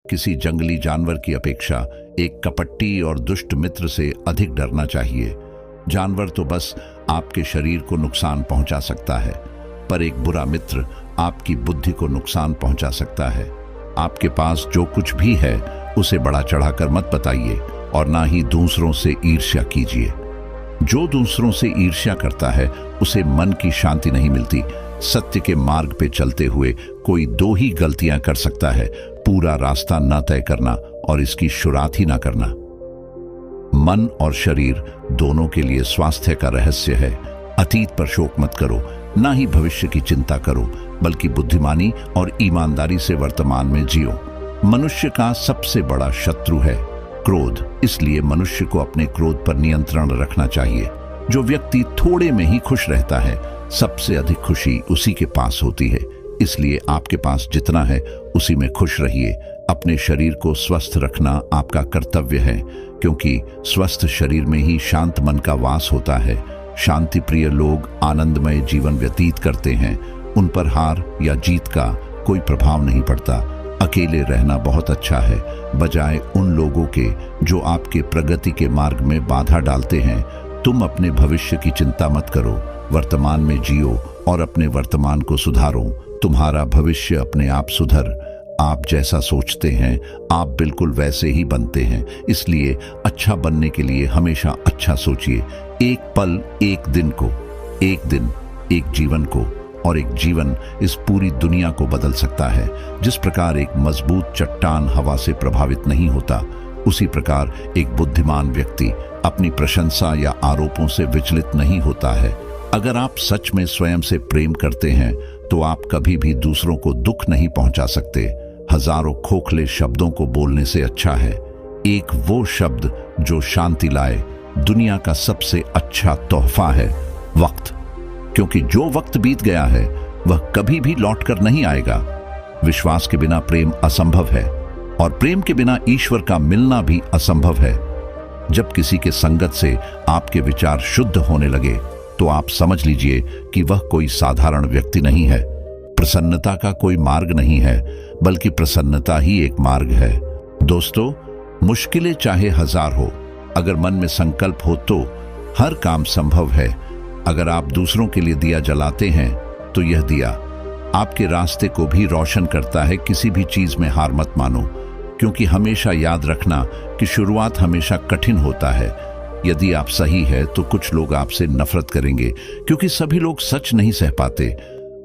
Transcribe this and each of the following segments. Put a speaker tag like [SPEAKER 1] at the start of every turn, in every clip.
[SPEAKER 1] किसी जंगली जानवर की अपेक्षा एक कपटी और दुष्ट मित्र से अधिक डरना चाहिए। जानवर तो बस आपके शरीर को नुकसान पहुंचा सकता है, पर एक बुरा मित्र आपकी बुद्धि को नुकसान पहुंचा सकता है। आपके पास जो कुछ भी है उसे बढ़ा चढ़ाकर मत बताइए और ना ही दूसरों से ईर्ष्या कीजिए। जो दूसरों से ईर्ष्या करता है उसे मन की शांति नहीं मिलती। सत्य के मार्ग पे चलते हुए कोई दो ही गलतियां कर सकता है, पूरा रास्ता न तय करना और इसकी शुरुआत ही ना करना। मन और शरीर दोनों के लिए स्वास्थ्य का रहस्य है। अतीत पर शोक मत करो, ना ही भविष्य की चिंता करो, बल्कि बुद्धिमानी और ईमानदारी से वर्तमान में जियो। मनुष्य का सबसे बड़ा शत्रु है क्रोध, इसलिए मनुष्य को अपने क्रोध पर नियंत्रण रखना चाहिए। जो व्यक्ति थोड़े में ही खुश रहता है, सबसे अधिक खुशी उसी के पास होती है। इसलिए आपके पास जितना है उसी में खुश रहिए। अपने शरीर को स्वस्थ रखना आपका कर्तव्य है, क्योंकि स्वस्थ शरीर में ही शांत मन का वास होता है। शांति प्रिय लोग आनंदमय जीवन व्यतीत करते हैं। उन पर हार या जीत का कोई प्रभाव नहीं पड़ता। अकेले रहना बहुत अच्छा है, बजाय उन लोगों के जो आपके प्रगति के मार्ग में बाधा डालते हैं। तुम अपने भविष्य की चिंता मत करो, वर्तमान में जियो और अपने वर्तमान को सुधारो। तुम्हारा भविष्य अपने आप सुधर। आप जैसा सोचते हैं आप बिल्कुल वैसे ही बनते हैं। इसलिए अच्छा बनने के लिए हमेशा अच्छा सोचिए। एक पल एक दिन को, एक दिन एक जीवन को, और एक जीवन इस पूरी दुनिया को बदल सकता है। जिस प्रकार एक मजबूत चट्टान हवा से प्रभावित नहीं होता, उसी प्रकार एक बुद्धिमान व्यक्ति अपनी प्रशंसा या आरोपों से विचलित नहीं होता है। अगर आप सच में स्वयं से प्रेम करते हैं तो आप कभी भी दूसरों को दुख नहीं पहुंचा सकते। हजारों खोखले शब्दों को बोलने से अच्छा है एक वो शब्द जो शांति लाए। दुनिया का सबसे अच्छा तोहफा है वक्त, क्योंकि जो वक्त बीत गया है वह कभी भी लौटकर नहीं आएगा। विश्वास के बिना प्रेम असंभव है, और प्रेम के बिना ईश्वर का मिलना भी असंभव है। जब किसी के संगत से आपके विचार शुद्ध होने लगे तो आप समझ लीजिए कि वह कोई साधारण व्यक्ति नहीं है। प्रसन्नता का कोई मार्ग नहीं है, बल्कि प्रसन्नता ही एक मार्ग है। दोस्तों, मुश्किलें चाहे हजार हो, अगर मन में संकल्प हो तो हर काम संभव है। अगर आप दूसरों के लिए दिया जलाते हैं तो यह दिया आपके रास्ते को भी रोशन करता है। किसी भी चीज में हार मत मानो, क्योंकि हमेशा याद रखना कि शुरुआत हमेशा कठिन होता है। यदि आप सही है तो कुछ लोग आपसे नफरत करेंगे, क्योंकि सभी लोग सच नहीं सह पाते।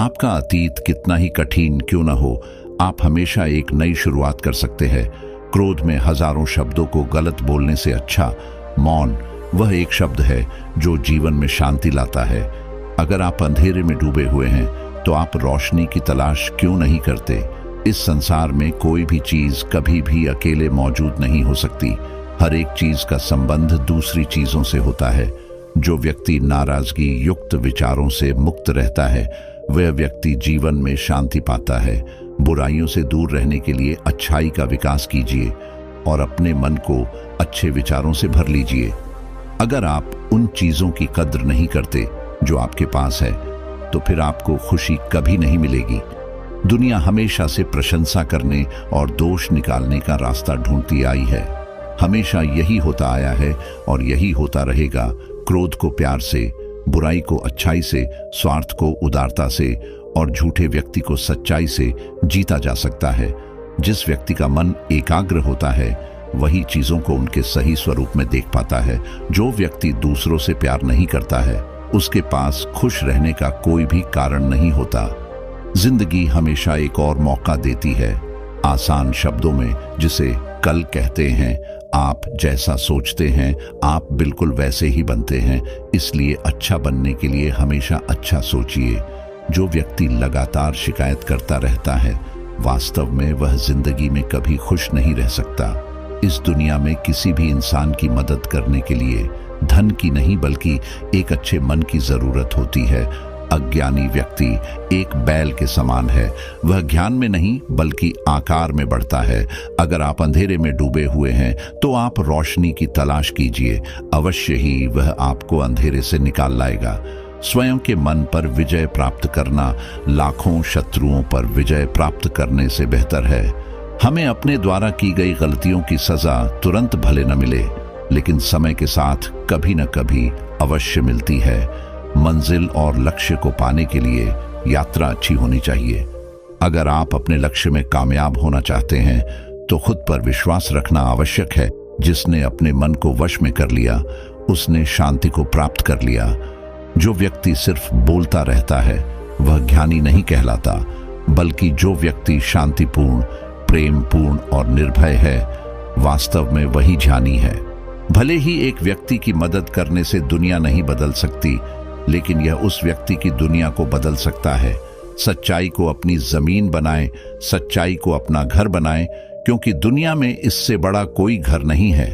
[SPEAKER 1] आपका अतीत कितना ही कठिन क्यों न हो, आप हमेशा एक नई शुरुआत कर सकते हैं। क्रोध में हजारों शब्दों को गलत बोलने से अच्छा मौन वह एक शब्द है जो जीवन में शांति लाता है। अगर आप अंधेरे में डूबे हुए हैं तो आप रोशनी की तलाश क्यों नहीं करते? इस संसार में कोई भी चीज कभी भी अकेले मौजूद नहीं हो सकती। हर एक चीज का संबंध दूसरी चीजों से होता है। जो व्यक्ति नाराजगी युक्त विचारों से मुक्त रहता है, वह व्यक्ति जीवन में शांति पाता है। बुराइयों से दूर रहने के लिए अच्छाई का विकास कीजिए और अपने मन को अच्छे विचारों से भर लीजिए। अगर आप उन चीजों की कद्र नहीं करते जो आपके पास है, तो फिर आपको खुशी कभी नहीं मिलेगी। दुनिया हमेशा से प्रशंसा करने और दोष निकालने का रास्ता ढूंढती आई है। हमेशा यही होता आया है और यही होता रहेगा। क्रोध को प्यार से, बुराई को अच्छाई से, स्वार्थ को उदारता से और झूठे व्यक्ति को सच्चाई से जीता जा सकता है। जिस व्यक्ति का मन एकाग्र होता है वही चीजों को उनके सही स्वरूप में देख पाता है। जो व्यक्ति दूसरों से प्यार नहीं करता है, उसके पास खुश रहने का कोई भी कारण नहीं होता। जिंदगी हमेशा एक और मौका देती है। आसान शब्दों में जिसे कल कहते हैं, आप जैसा सोचते हैं आप बिल्कुल वैसे ही बनते हैं। इसलिए अच्छा बनने के लिए हमेशा अच्छा सोचिए। जो व्यक्ति लगातार शिकायत करता रहता है, वास्तव में वह जिंदगी में कभी खुश नहीं रह सकता। इस दुनिया में किसी भी इंसान की मदद करने के लिए धन की नहीं बल्कि एक अच्छे मन की जरूरत होती है। अज्ञानी व्यक्ति एक बैल के समान है, वह ज्ञान में नहीं बल्कि आकार में बढ़ता है। अगर आप अंधेरे में डूबे हुए हैं तो आप रोशनी की तलाश कीजिए, अवश्य ही वह आपको अंधेरे से निकाल लाएगा। स्वयं के मन पर विजय प्राप्त करना लाखों शत्रुओं पर विजय प्राप्त करने से बेहतर है। हमें अपने द्वारा की गई गलतियों की सजा तुरंत भले न मिले, लेकिन समय के साथ कभी न कभी अवश्य मिलती है। मंजिल और लक्ष्य को पाने के लिए यात्रा अच्छी होनी चाहिए। अगर आप अपने लक्ष्य में कामयाब होना चाहते हैं तो खुद पर विश्वास रखना आवश्यक है। जिसने अपने मन को वश में कर लिया उसने शांति को प्राप्त कर लिया। जो व्यक्ति सिर्फ बोलता रहता है वह ज्ञानी नहीं कहलाता, बल्कि जो व्यक्ति शांतिपूर्ण, प्रेमपूर्ण और निर्भय है, वास्तव में वही ज्ञानी है। भले ही एक व्यक्ति की मदद करने से दुनिया नहीं बदल सकती, लेकिन यह उस व्यक्ति की दुनिया को बदल सकता है। सच्चाई को अपनी जमीन बनाएं, सच्चाई को अपना घर बनाएं, क्योंकि दुनिया में इससे बड़ा कोई घर नहीं है।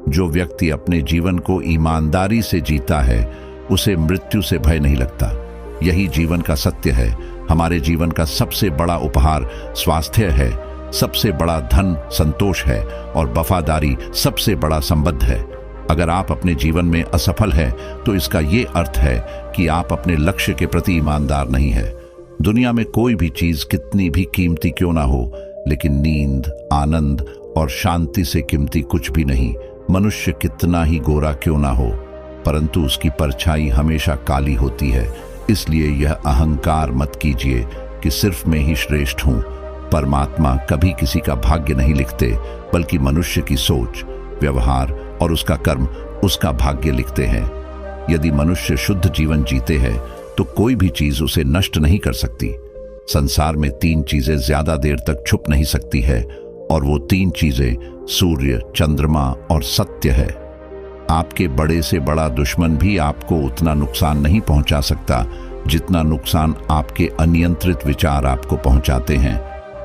[SPEAKER 1] जो व्यक्ति अपने जीवन को ईमानदारी से जीता है उसे मृत्यु से भय नहीं लगता। यही जीवन का सत्य है। हमारे जीवन का सबसे बड़ा उपहार स्वास्थ्य है, सबसे बड़ा धन संतोष है और वफादारी सबसे बड़ा संबंध है। अगर आप अपने जीवन में असफल हैं तो इसका ये अर्थ है कि आप अपने लक्ष्य के प्रति ईमानदार नहीं है। दुनिया में कोई भी चीज कितनी भी कीमती क्यों ना हो, लेकिन नींद, आनंद और शांति से कीमती कुछ भी नहीं। मनुष्य कितना ही गोरा क्यों ना हो, परंतु उसकी परछाई हमेशा काली होती है। इसलिए यह अहंकार मत कीजिए कि सिर्फ मैं ही श्रेष्ठ हूं। परमात्मा कभी किसी का भाग्य नहीं लिखते, बल्कि मनुष्य की सोच, व्यवहार और उसका कर्म उसका भाग्य लिखते हैं। यदि मनुष्य शुद्ध जीवन जीते हैं तो कोई भी चीज उसे नष्ट नहीं कर सकती। संसार में 3 चीजें ज्यादा देर तक छुप नहीं सकती है, और वो 3 चीजें सूर्य, चंद्रमा और सत्य है। आपके बड़े से बड़ा दुश्मन भी आपको उतना नुकसान नहीं पहुंचा सकता जितना नुकसान आपके अनियंत्रित विचार आपको पहुंचाते हैं।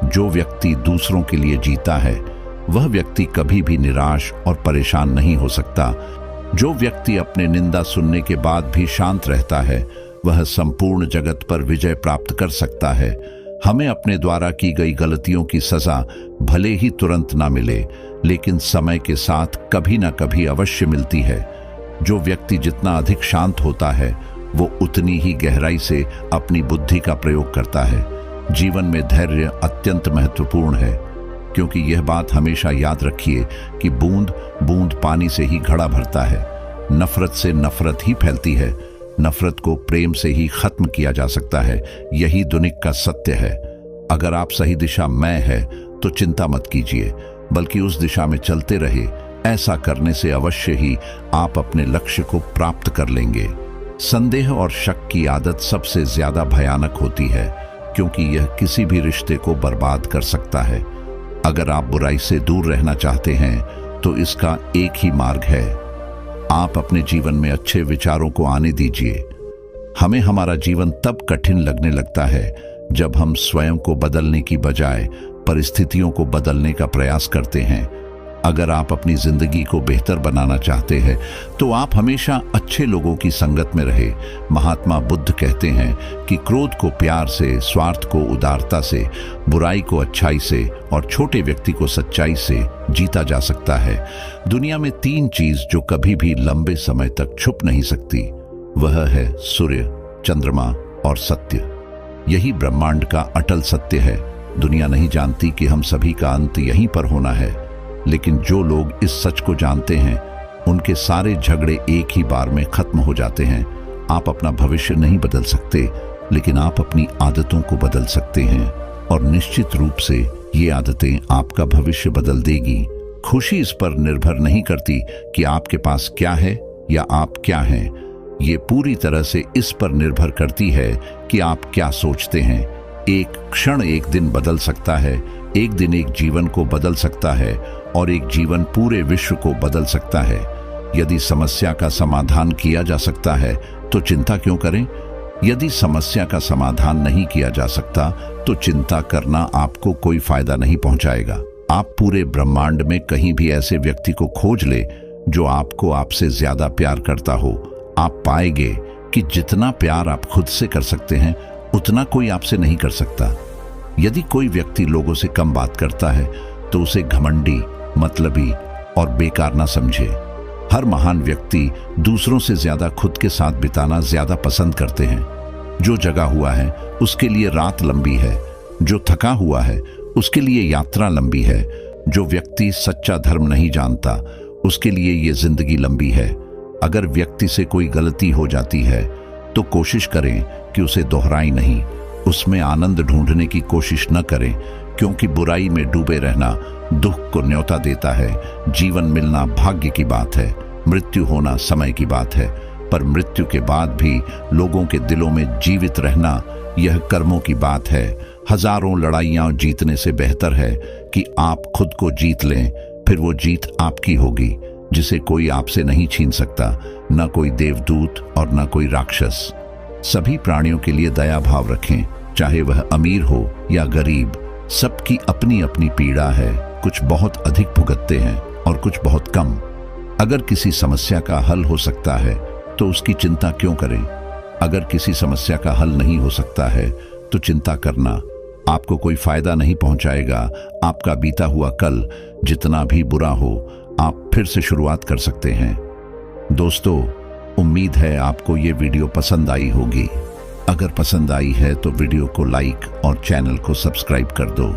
[SPEAKER 1] जो व्यक्ति दूसरों के लिए जीता है वह व्यक्ति कभी भी निराश और परेशान नहीं हो सकता। जो व्यक्ति अपने निंदा सुनने के बाद भी शांत रहता है वह संपूर्ण जगत पर विजय प्राप्त कर सकता है। हमें अपने द्वारा की गई गलतियों की सजा भले ही तुरंत ना मिले, लेकिन समय के साथ कभी ना कभी अवश्य मिलती है। जो व्यक्ति जितना अधिक शांत होता है वो उतनी ही गहराई से अपनी बुद्धि का प्रयोग करता है। जीवन में धैर्य अत्यंत महत्वपूर्ण है, क्योंकि यह बात हमेशा याद रखिए कि बूंद बूंद पानी से ही घड़ा भरता है। नफरत से नफरत ही फैलती है, नफरत को प्रेम से ही खत्म किया जा सकता है। यही दुनिया का सत्य है। अगर आप सही दिशा में है तो चिंता मत कीजिए, बल्कि उस दिशा में चलते रहे। ऐसा करने से अवश्य ही आप अपने लक्ष्य को प्राप्त कर लेंगे। संदेह और शक की आदत सबसे ज्यादा भयानक होती है, क्योंकि यह किसी भी रिश्ते को बर्बाद कर सकता है। अगर आप बुराई से दूर रहना चाहते हैं तो इसका एक ही मार्ग है, आप अपने जीवन में अच्छे विचारों को आने दीजिए। हमें हमारा जीवन तब कठिन लगने लगता है जब हम स्वयं को बदलने की बजाय परिस्थितियों को बदलने का प्रयास करते हैं। अगर आप अपनी जिंदगी को बेहतर बनाना चाहते हैं तो आप हमेशा अच्छे लोगों की संगत में रहे। महात्मा बुद्ध कहते हैं कि क्रोध को प्यार से, स्वार्थ को उदारता से, बुराई को अच्छाई से और छोटे व्यक्ति को सच्चाई से जीता जा सकता है। दुनिया में 3 चीज जो कभी भी लंबे समय तक छुप नहीं सकती, वह है सूर्य, चंद्रमा और सत्य। यही ब्रह्मांड का अटल सत्य है। दुनिया नहीं जानती कि हम सभी का अंत यहीं पर होना है, लेकिन जो लोग इस सच को जानते हैं उनके सारे झगड़े एक ही बार में खत्म हो जाते हैं। आप अपना भविष्य नहीं बदल सकते, लेकिन आप अपनी आदतों को बदल सकते हैं, और निश्चित रूप से ये आदतें आपका भविष्य बदल देगी। खुशी इस पर निर्भर नहीं करती कि आपके पास क्या है या आप क्या हैं। ये पूरी तरह से इस पर निर्भर करती है कि आप क्या सोचते हैं। एक क्षण एक दिन बदल सकता है, एक दिन एक जीवन को बदल सकता है, और एक जीवन पूरे विश्व को बदल सकता है। यदि समस्या का समाधान किया जा सकता है तो चिंता क्यों करें? यदि समस्या का समाधान नहीं किया जा सकता तो चिंता करना आपको कोई फायदा नहीं पहुंचाएगा। आप पूरे ब्रह्मांड में कहीं भी ऐसे व्यक्ति को खोज ले जो आपको आपसे ज्यादा प्यार करता हो। आप पाएंगे कि जितना प्यार आप खुद से कर सकते हैं उतना कोई आपसे नहीं कर सकता। यदि कोई व्यक्ति लोगों से कम बात करता है तो उसे घमंडी, मतलबी और बेकार ना समझे। हर महान व्यक्ति दूसरों से ज्यादा खुद के साथ बिताना ज्यादा पसंद करते हैं। जो जगा हुआ है उसके लिए रात लंबी है, जो थका हुआ है उसके लिए यात्रा लंबी है। जो व्यक्ति सच्चा धर्म नहीं जानता, उसके लिए ये जिंदगी लंबी है। अगर व्यक्ति से कोई गलती हो जाती है तो कोशिश करें कि उसे दोहराई नहीं, उसमें आनंद ढूंढने की कोशिश न करें, क्योंकि बुराई में डूबे रहना दुख को न्योता देता है। जीवन मिलना भाग्य की बात है, मृत्यु होना समय की बात है, पर मृत्यु के बाद भी लोगों के दिलों में जीवित रहना यह कर्मों की बात है। हजारों लड़ाइयां जीतने से बेहतर है कि आप खुद को जीत लें, फिर वो जीत आपकी होगी जिसे कोई आपसे नहीं छीन सकता, न कोई देवदूत और न कोई राक्षस। सभी प्राणियों के लिए दया भाव रखें, चाहे वह अमीर हो या गरीब। सबकी अपनी अपनी पीड़ा है, कुछ बहुत अधिक भुगतते हैं और कुछ बहुत कम। अगर किसी समस्या का हल हो सकता है तो उसकी चिंता क्यों करें? अगर किसी समस्या का हल नहीं हो सकता है तो चिंता करना आपको कोई फायदा नहीं पहुंचाएगा। आपका बीता हुआ कल जितना भी बुरा हो, आप फिर से शुरुआत कर सकते हैं। दोस्तों, उम्मीद है आपको ये वीडियो पसंद आई होगी। अगर पसंद आई है तो वीडियो को लाइक और चैनल को सब्सक्राइब कर दो।